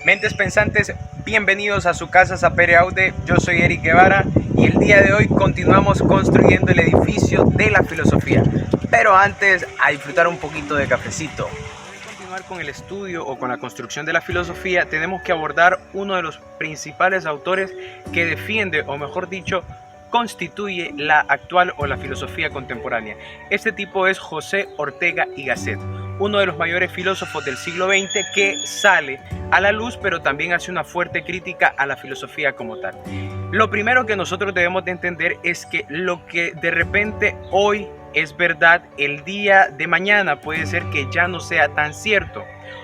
Mentes pensantes, bienvenidos a su casa Sapere Aude. Yo soy Eric Guevara y el día de hoy continuamos construyendo el edificio de la filosofía. Pero antes, a disfrutar un poquito de cafecito. Para continuar con el estudio o con la construcción de la filosofía, tenemos que abordar uno de los principales autores que defiende, o mejor dicho, constituye la actual o la filosofía contemporánea. Este tipo es José Ortega y Gasset, uno de los mayores filósofos del siglo XX que sale a la luz, pero también hace una fuerte crítica a la filosofía como tal. Lo primero que nosotros debemos de entender es que lo que de repente hoy es verdad, el día de mañana puede ser que ya no sea tan cierto,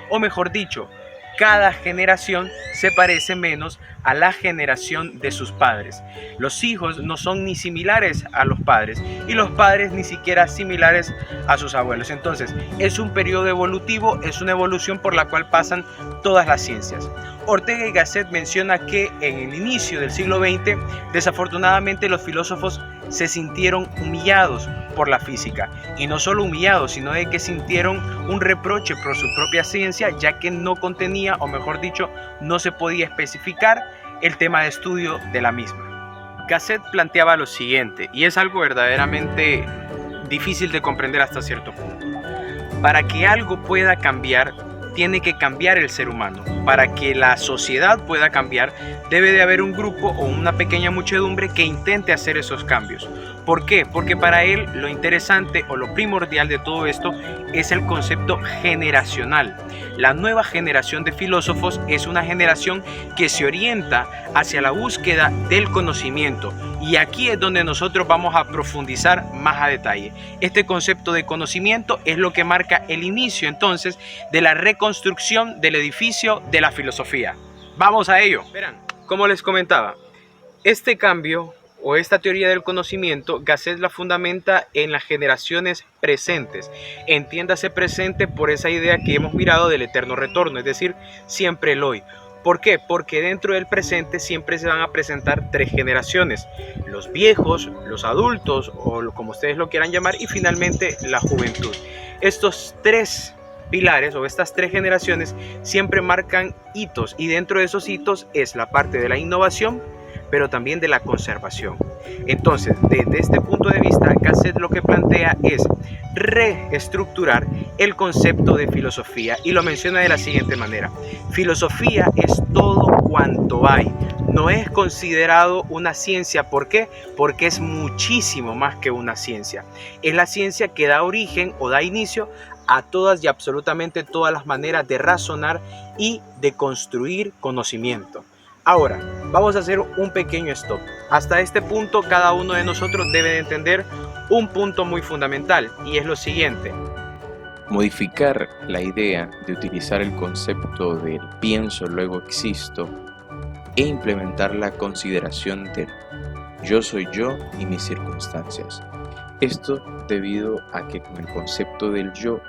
o mejor dicho, cada generación se parece menos a la generación de sus padres. Los hijos no son ni similares a los padres y los padres ni siquiera similares a sus abuelos. Entonces, es un periodo evolutivo, es una evolución por la cual pasan todas las ciencias. Ortega y Gasset menciona que en el inicio del siglo XX, desafortunadamente los filósofos se sintieron humillados por la física, y no solo humillados, sino de que sintieron un reproche por su propia ciencia, ya que no contenía, o mejor dicho, no se podía especificar el tema de estudio de la misma. Gasset planteaba lo siguiente, y es algo verdaderamente difícil de comprender hasta cierto punto. Para que algo pueda cambiar, tiene que cambiar el ser humano. Para que la sociedad pueda cambiar, debe de haber un grupo o una pequeña muchedumbre que intente hacer esos cambios. ¿Por qué? Porque para él lo interesante o lo primordial de todo esto es el concepto generacional. La nueva generación de filósofos es una generación que se orienta hacia la búsqueda del conocimiento. Y aquí es donde nosotros vamos a profundizar más a detalle. Este concepto de conocimiento es lo que marca el inicio entonces de la reconstrucción del edificio de la filosofía. Vamos a ello. Verán, como les comentaba, este cambio o esta teoría del conocimiento, Gasset la fundamenta en las generaciones presentes. Entiéndase presente por esa idea que hemos mirado del eterno retorno, es decir, siempre el hoy. ¿Por qué? Porque dentro del presente siempre se van a presentar tres generaciones: los viejos, los adultos o como ustedes lo quieran llamar, y finalmente la juventud. Estos tres pilares o estas tres generaciones siempre marcan hitos, y dentro de esos hitos es la parte de la innovación, pero también de la conservación. Entonces, desde este punto de vista, Gasset lo que plantea es reestructurar el concepto de filosofía, y lo menciona de la siguiente manera: filosofía es todo cuanto hay, no es considerado una ciencia. ¿Por qué? Porque es muchísimo más que una ciencia. Es la ciencia que da origen o da inicio a todas y absolutamente todas las maneras de razonar y de construir conocimiento. Ahora, vamos a hacer un pequeño stop. Hasta este punto, cada uno de nosotros debe de entender un punto muy fundamental, y es lo siguiente. Modificar la idea de utilizar el concepto del pienso, luego existo, e implementar la consideración del yo soy yo y mis circunstancias. Esto debido a que con el concepto del yo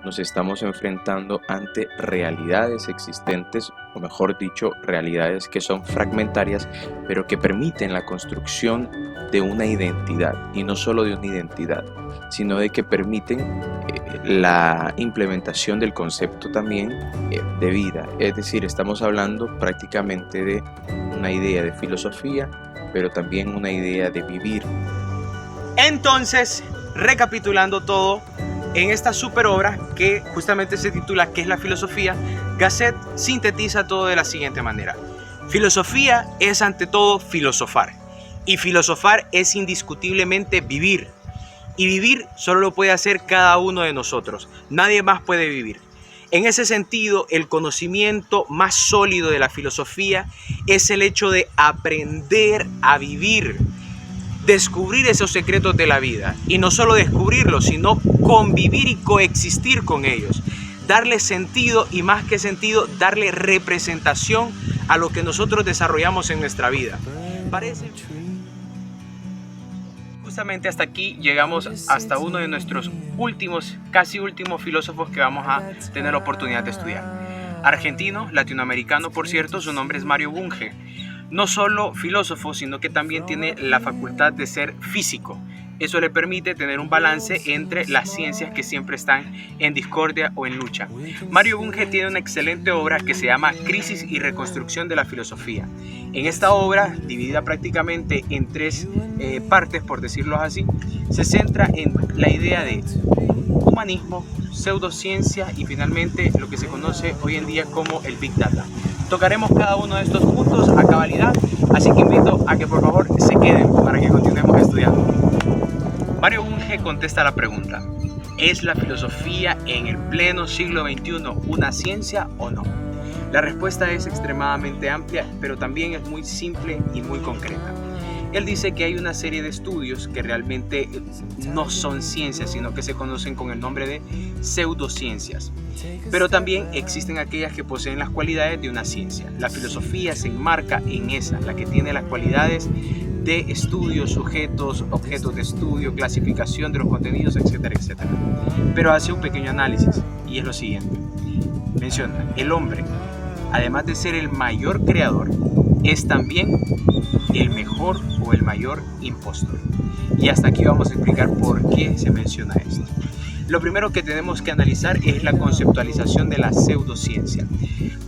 nos estamos enfrentando ante realidades existentes, o mejor dicho, realidades que son fragmentarias, pero que permiten la construcción de una identidad, y no solo de una identidad, sino de que permiten la implementación del concepto también de vida. Es decir, estamos hablando prácticamente de una idea de filosofía, pero también una idea de vivir. Entonces, recapitulando todo, en esta super obra que justamente se titula ¿Qué es la filosofía?, Gasset sintetiza todo de la siguiente manera: filosofía es ante todo filosofar, y filosofar es indiscutiblemente vivir, y vivir solo lo puede hacer cada uno de nosotros, nadie más puede vivir. En ese sentido, el conocimiento más sólido de la filosofía es el hecho de aprender a vivir, descubrir esos secretos de la vida, y no solo descubrirlos, sino convivir y coexistir con ellos, darle sentido, y más que sentido, darle representación a lo que nosotros desarrollamos en nuestra vida. Parece justamente hasta aquí llegamos hasta uno de nuestros últimos, casi últimos filósofos que vamos a tener la oportunidad de estudiar. Argentino, latinoamericano por cierto, su nombre es Mario Bunge. No solo filósofo, sino que también tiene la facultad de ser físico. Eso le permite tener un balance entre las ciencias que siempre están en discordia o en lucha. Mario Bunge tiene una excelente obra que se llama Crisis y Reconstrucción de la Filosofía. En esta obra, dividida prácticamente en tres partes, por decirlo así, se centra en la idea de humanismo, pseudociencia y finalmente lo que se conoce hoy en día como el Big Data. Tocaremos cada uno de estos puntos a cabalidad, así que invito a que por favor se queden para que continuemos estudiando. Mario Bunge contesta la pregunta: ¿es la filosofía en el pleno siglo XXI una ciencia o no? La respuesta es extremadamente amplia, pero también es muy simple y muy concreta. Él dice que hay una serie de estudios que realmente no son ciencias, sino que se conocen con el nombre de pseudociencias. Pero también existen aquellas que poseen las cualidades de una ciencia. La filosofía se enmarca en esa, la que tiene las cualidades de estudio, sujetos, objetos de estudio, clasificación de los contenidos, etcétera, etcétera. Pero hace un pequeño análisis y es lo siguiente. Menciona, el hombre, además de ser el mayor creador, es también el mejor o el mayor impostor. Y hasta aquí vamos a explicar por qué se menciona esto. Lo primero que tenemos que analizar es la conceptualización de la pseudociencia.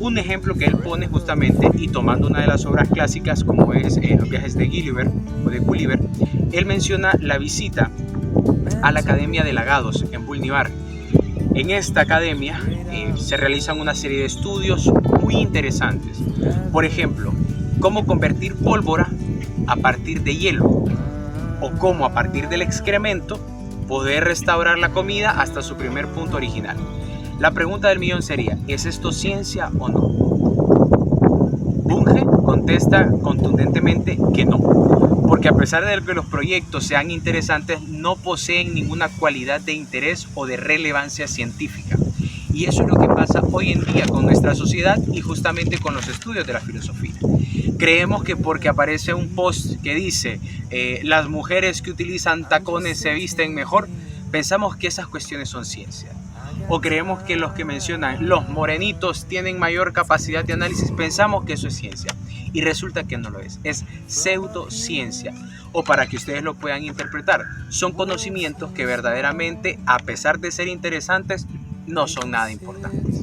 Un ejemplo que él pone justamente, y tomando una de las obras clásicas como es Los viajes de Gulliver o de Gulliver, él menciona la visita a la Academia de Lagados en Pulnivar. En esta academia se realizan una serie de estudios muy interesantes. Por ejemplo, cómo convertir pólvora a partir de hielo, o cómo a partir del excremento poder restaurar la comida hasta su primer punto original. La pregunta del millón sería, ¿es esto ciencia o no? Bunge contesta contundentemente que no, porque a pesar de que los proyectos sean interesantes, no poseen ninguna cualidad de interés o de relevancia científica. Y eso es lo que pasa hoy en día con nuestra sociedad y justamente con los estudios de la filosofía. Creemos que porque aparece un post que dice las mujeres que utilizan tacones se visten mejor, pensamos que esas cuestiones son ciencia. O creemos que los que mencionan los morenitos tienen mayor capacidad de análisis, pensamos que eso es ciencia. Y resulta que no lo es pseudociencia. O para que ustedes lo puedan interpretar, son conocimientos que verdaderamente, a pesar de ser interesantes, no son nada importantes.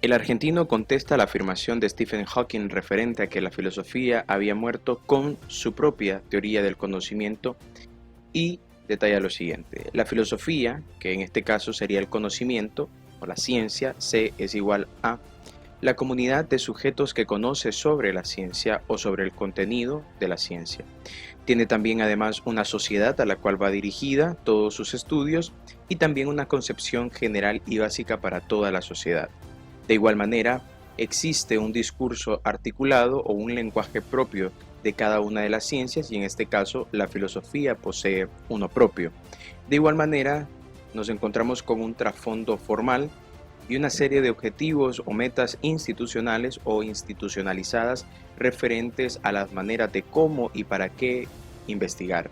El argentino contesta la afirmación de Stephen Hawking referente a que la filosofía había muerto con su propia teoría del conocimiento y detalla lo siguiente. La filosofía, que en este caso sería el conocimiento o la ciencia, C es igual a la comunidad de sujetos que conoce sobre la ciencia o sobre el contenido de la ciencia. Tiene también además una sociedad a la cual va dirigida todos sus estudios y también una concepción general y básica para toda la sociedad. De igual manera, existe un discurso articulado o un lenguaje propio de cada una de las ciencias y en este caso la filosofía posee uno propio. De igual manera, nos encontramos con un trasfondo formal y una serie de objetivos o metas institucionales o institucionalizadas referentes a las maneras de cómo y para qué investigar.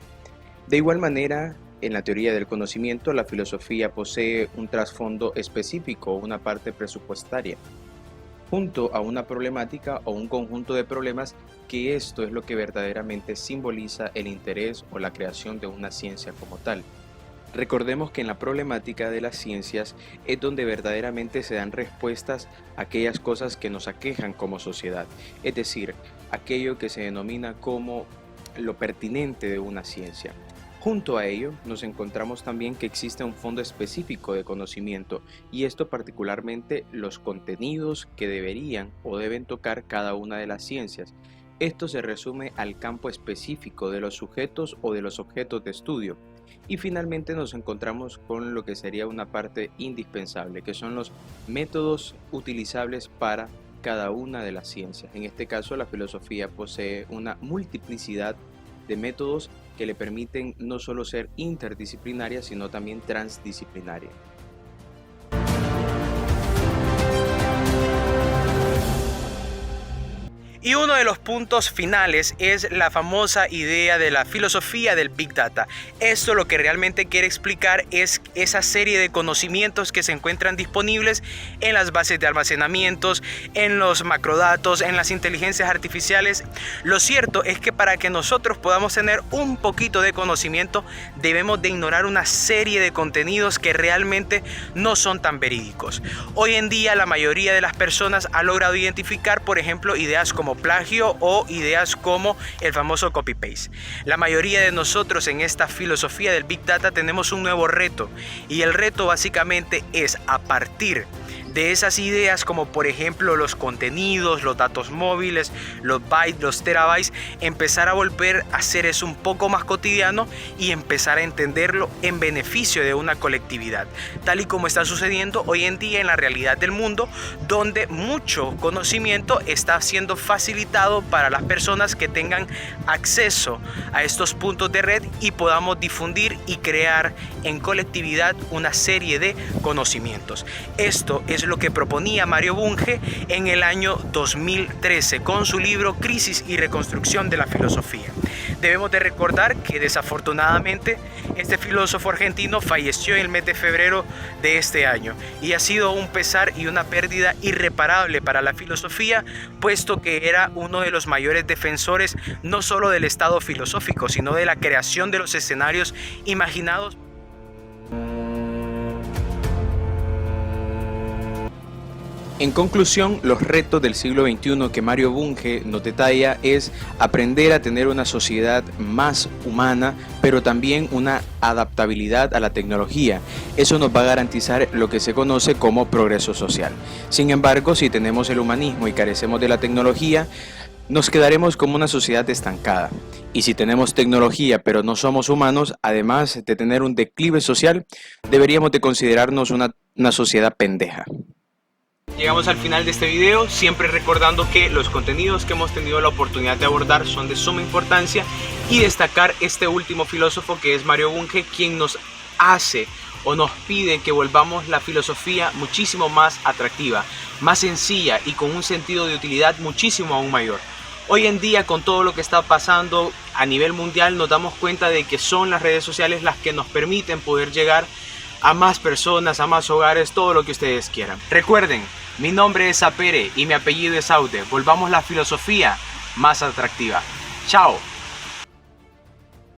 De igual manera, en la teoría del conocimiento, la filosofía posee un trasfondo específico o una parte presupuestaria, junto a una problemática o un conjunto de problemas, que esto es lo que verdaderamente simboliza el interés o la creación de una ciencia como tal. Recordemos que en la problemática de las ciencias es donde verdaderamente se dan respuestas a aquellas cosas que nos aquejan como sociedad, es decir, aquello que se denomina como lo pertinente de una ciencia. Junto a ello, nos encontramos también que existe un fondo específico de conocimiento y esto particularmente los contenidos que deberían o deben tocar cada una de las ciencias. Esto se resume al campo específico de los sujetos o de los objetos de estudio. Y finalmente nos encontramos con lo que sería una parte indispensable, que son los métodos utilizables para cada una de las ciencias. En este caso, la filosofía posee una multiplicidad de métodos que le permiten no solo ser interdisciplinaria, sino también transdisciplinaria. Y uno de los puntos finales es la famosa idea de la filosofía del Big Data. Esto lo que realmente quiere explicar es esa serie de conocimientos que se encuentran disponibles en las bases de almacenamientos, en los macrodatos, en las inteligencias artificiales. Lo cierto es que para que nosotros podamos tener un poquito de conocimiento, debemos de ignorar una serie de contenidos que realmente no son tan verídicos. Hoy en día la mayoría de las personas ha logrado identificar, por ejemplo, ideas como plagio o ideas como el famoso copy-paste. La mayoría de nosotros en esta filosofía del Big Data tenemos un nuevo reto, y el reto básicamente es, a partir de esas ideas como por ejemplo los contenidos, los datos móviles, los bytes, los terabytes, empezar a volver a hacer eso un poco más cotidiano y empezar a entenderlo en beneficio de una colectividad, tal y como está sucediendo hoy en día en la realidad del mundo, donde mucho conocimiento está siendo facilitado para las personas que tengan acceso a estos puntos de red y podamos difundir y crear en colectividad una serie de conocimientos. Esto es lo que proponía Mario Bunge en el año 2013 con su libro Crisis y Reconstrucción de la Filosofía. Debemos de recordar que desafortunadamente este filósofo argentino falleció en el mes de febrero de este año, y ha sido un pesar y una pérdida irreparable para la filosofía, puesto que era uno de los mayores defensores no solo del estado filosófico, sino de la creación de los escenarios imaginados. En conclusión, los retos del siglo XXI que Mario Bunge nos detalla es aprender a tener una sociedad más humana, pero también una adaptabilidad a la tecnología. Eso nos va a garantizar lo que se conoce como progreso social. Sin embargo, si tenemos el humanismo y carecemos de la tecnología, nos quedaremos como una sociedad estancada. Y si tenemos tecnología pero no somos humanos, además de tener un declive social, deberíamos de considerarnos una sociedad pendeja. Llegamos al final de este video, siempre recordando que los contenidos que hemos tenido la oportunidad de abordar son de suma importancia, y destacar este último filósofo que es Mario Bunge, quien nos hace o nos pide que volvamos la filosofía muchísimo más atractiva, más sencilla y con un sentido de utilidad muchísimo aún mayor. Hoy en día, con todo lo que está pasando a nivel mundial, nos damos cuenta de que son las redes sociales las que nos permiten poder llegar a más personas, a más hogares, todo lo que ustedes quieran. Recuerden, mi nombre es Sapere y mi apellido es Aude. Volvamos la filosofía más atractiva. Chao.